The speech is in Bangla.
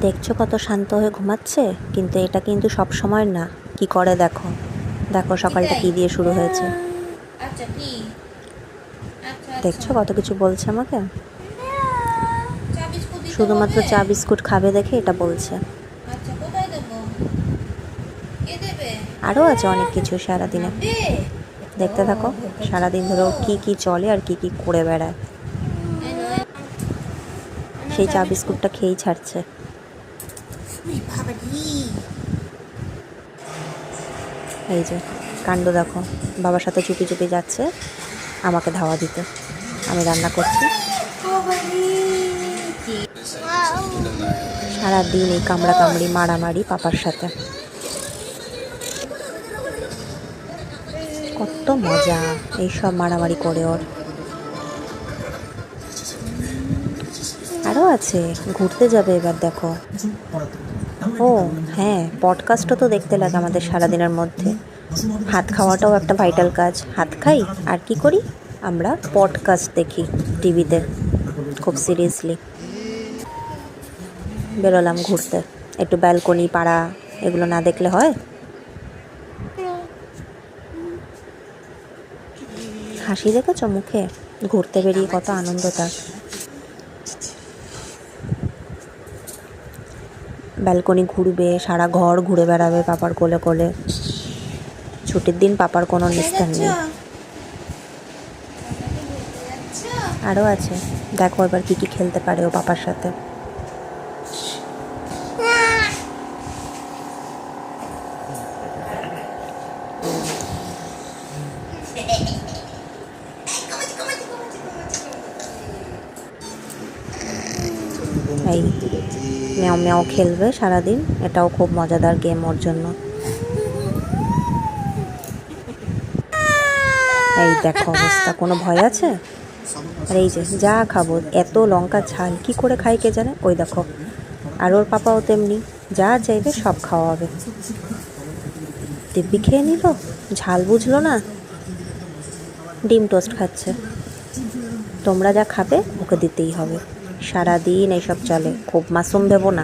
দেখছো কত শান্ত হয়ে ঘুমাচ্ছে, কিন্তু এটা কিন্তু সব সময় না। কি করে দেখো, দেখো সকালটা কি দিয়ে শুরু হয়েছে। আচ্ছা কি আচ্ছা দেখছো কত কিছু বলছে আমাকে, চা বিস্কুট দিতে শুধুমাত্র হবে। চা বিস্কুট খাবে দেখে এটা বলছে। আচ্ছা কোথায় দেবো, কে দেবে? আরও আছে অনেক কিছু সারাদিনে, নাবে দেখতে থাকো। সারাদিন ধরে ওর কী কী চলে আর কি কি করে বেড়ায়। সেই চা বিস্কুটটা খেয়েই ছাড়ছে। এই যে কাণ্ড দেখো, বাবার সাথে চুপি চুপি যাচ্ছে আমাকে ধাওয়া দিতে। আমি রান্না করছি, সারাদিন এই কামড়া কামড়ি মারামারি পাপার সাথে। কত মজা এইসব মারামারি করে ওর। আরও আছে, ঘুরতে যাবে এবার দেখো। ও হ্যাঁ, পডকাস্টও তো দেখতে লাগে আমাদের সারাদিনের মধ্যে। ভাত খাওয়াটাও একটা ভাইটাল কাজ। হাত খাই আর কি করি, আমরা পডকাস্ট দেখি টিভিতে, খুব সিরিয়াসলি। বেরোলাম ঘুরতে, একটু ব্যালকনি পাড়া এগুলো না দেখলে হয়। হাসি দেখেছো মুখে, ঘুরতে বেরিয়ে কত আনন্দ তার। ব্যালকনি ঘুরবে, সারা ঘর ঘুরে বেড়াবে পাপার কোলে কোলে। ছুটির দিন পাপার কোনো নিস্তার নেই। আরও আছে, দেখো এবার কী কী খেলতে পারে ও পাপার সাথে। এই ম্যাও ম্যাও খেলবে সারাদিন, এটাও খুব মজাদার গেম ওর জন্য। এই দেখো অবস্থা, কোনো ভয় আছে? আর এই যে যা খাবো, এত লঙ্কা ঝাল কি করে খাই কে জানে। ওই দেখো, আর ওর পাপাও তেমনি, যা চাইবে সব খাওয়া হবে। দিব্যি খেয়ে নিল, ঝাল বুঝলো না, ডিম টোস্ট খাচ্ছে। তোমরা যা খাবে ওকে দিতেই হবে, সারাদিন এইসব চলে। খুব মাসুম ভেবো না।